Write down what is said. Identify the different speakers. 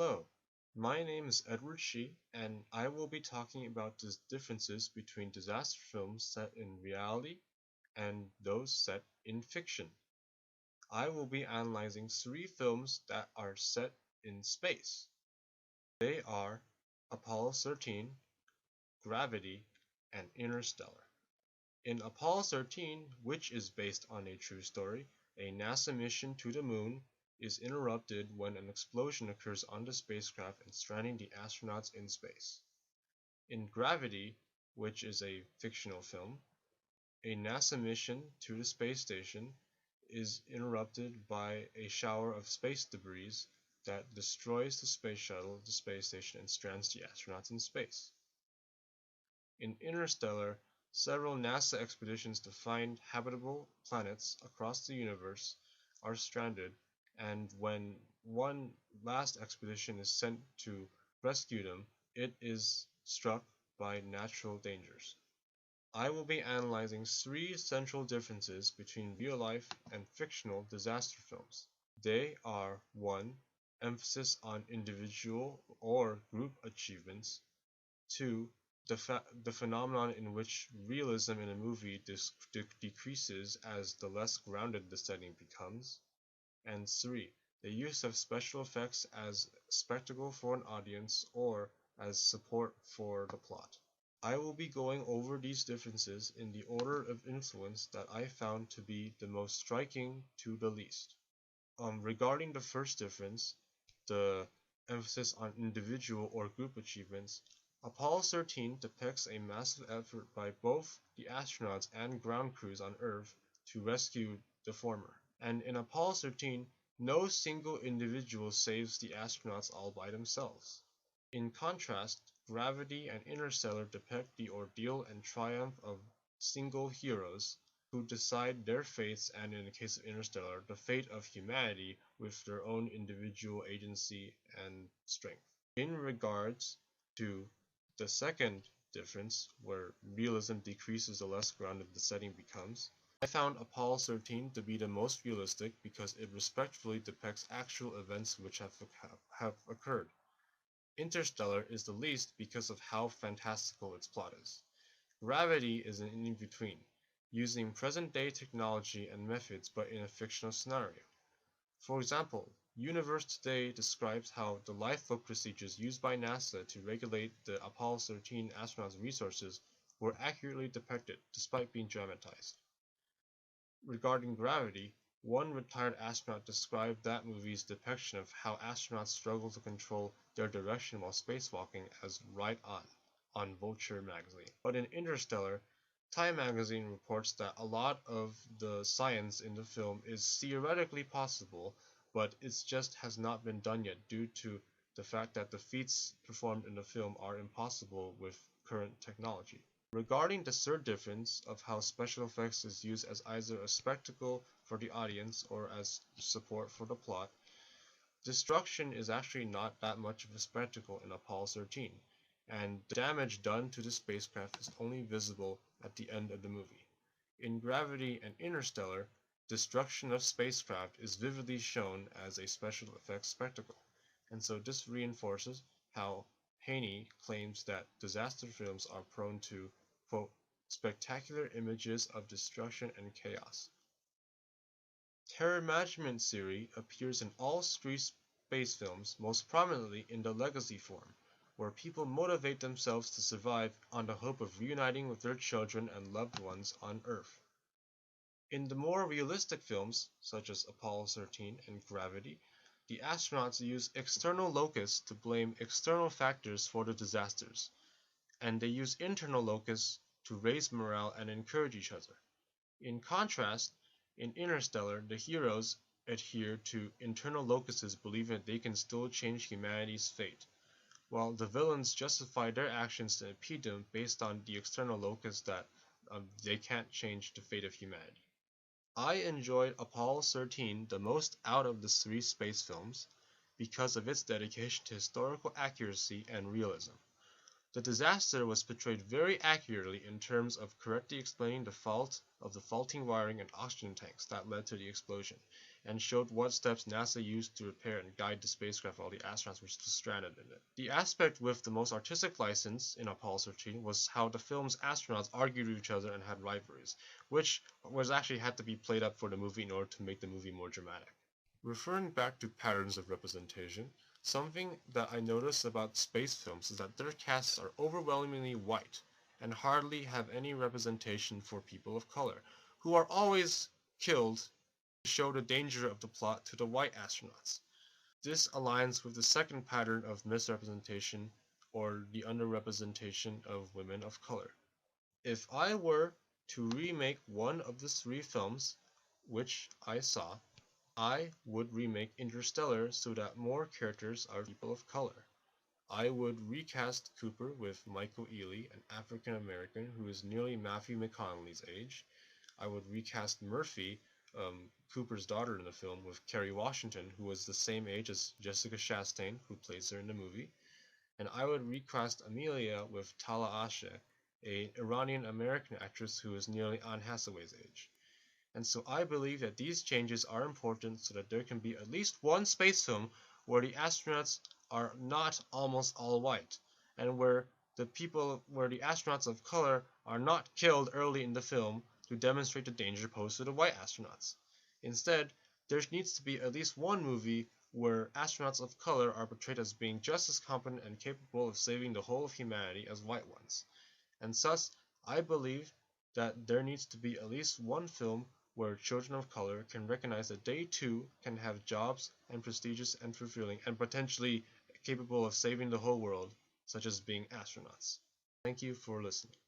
Speaker 1: Hello, my name is Edward Shi, and I will be talking about the differences between disaster films set in reality and those set in fiction. I will be analyzing three films that are set in space. They are Apollo 13, Gravity, and Interstellar. In Apollo 13, which is based on a true story, a NASA mission to the moon is interrupted when an explosion occurs on the spacecraft and stranding the astronauts in space. In Gravity, which is a fictional film, a NASA mission to the space station is interrupted by a shower of space debris that destroys the space shuttle, the space station, and strands the astronauts in space. In Interstellar, several NASA expeditions to find habitable planets across the universe are stranded, and when one last expedition is sent to rescue them, it is struck by natural dangers. I will be analyzing three central differences between real-life and fictional disaster films. They are 1. Emphasis on individual or group achievements. 2. The phenomenon in which realism in a movie decreases as the less grounded the setting becomes. And 3. The use of special effects as spectacle for an audience or as support for the plot. I will be going over these differences in the order of influence that I found to be the most striking to the least. Regarding the first difference, the emphasis on individual or group achievements, Apollo 13 depicts a massive effort by both the astronauts and ground crews on Earth to rescue the former. And in Apollo 13, no single individual saves the astronauts all by themselves. In contrast, Gravity and Interstellar depict the ordeal and triumph of single heroes who decide their fates and, in the case of Interstellar, the fate of humanity with their own individual agency and strength. In regards to the second difference, where realism decreases the less grounded the setting becomes, I found Apollo 13 to be the most realistic because it respectfully depicts actual events which have occurred. Interstellar is the least because of how fantastical its plot is. Gravity is an in-between, using present-day technology and methods but in a fictional scenario. For example, Universe Today describes how the lifeboat procedures used by NASA to regulate the Apollo 13 astronauts' resources were accurately depicted, despite being dramatized. Regarding Gravity, one retired astronaut described that movie's depiction of how astronauts struggle to control their direction while spacewalking as "right on Vulture magazine. But in Interstellar, Time magazine reports that a lot of the science in the film is theoretically possible, but it just has not been done yet due to the fact that the feats performed in the film are impossible with current technology. Regarding the third difference of how special effects is used as either a spectacle for the audience or as support for the plot, destruction is actually not that much of a spectacle in Apollo 13, and the damage done to the spacecraft is only visible at the end of the movie. In Gravity and Interstellar, destruction of spacecraft is vividly shown as a special effects spectacle, and so this reinforces how Haney claims that disaster films are prone to, quote, spectacular images of destruction and chaos. Terror management theory appears in all three space films, most prominently in the legacy form, where people motivate themselves to survive on the hope of reuniting with their children and loved ones on Earth. In the more realistic films, such as Apollo 13 and Gravity, the astronauts use external locus to blame external factors for the disasters, and they use internal locus to raise morale and encourage each other. In contrast, in Interstellar, the heroes adhere to internal locuses believing that they can still change humanity's fate, while the villains justify their actions to impede them based on the external locus that they can't change the fate of humanity. I enjoyed Apollo 13 the most out of the three space films because of its dedication to historical accuracy and realism. The disaster was portrayed very accurately in terms of correctly explaining the fault of the faulting wiring and oxygen tanks that led to the explosion, and showed what steps NASA used to repair and guide the spacecraft while the astronauts were still stranded in it. The aspect with the most artistic license in Apollo 13 was how the film's astronauts argued with each other and had rivalries, which was actually had to be played up for the movie in order to make the movie more dramatic. Referring back to patterns of representation, something that I notice about space films is that their casts are overwhelmingly white and hardly have any representation for people of color, who are always killed to show the danger of the plot to the white astronauts. This aligns with the second pattern of misrepresentation or the underrepresentation of women of color. If I were to remake one of the three films which I saw, I would remake Interstellar so that more characters are people of color. I would recast Cooper with Michael Ealy, an African American who is nearly Matthew McConaughey's age. I would recast Murphy, Cooper's daughter in the film, with Kerry Washington, who was the same age as Jessica Chastain, who plays her in the movie. And I would recast Amelia with Tala Ashe, a Iranian American actress who is nearly Anne Hathaway's age. And so I believe that these changes are important so that there can be at least one space film where the astronauts are not almost all white, and where the astronauts of color are not killed early in the film to demonstrate the danger posed to the white astronauts. Instead, there needs to be at least one movie where astronauts of color are portrayed as being just as competent and capable of saving the whole of humanity as white ones. And thus, I believe that there needs to be at least one film where children of color can recognize that they too can have jobs and prestigious and fulfilling and potentially capable of saving the whole world, such as being astronauts. Thank you for listening.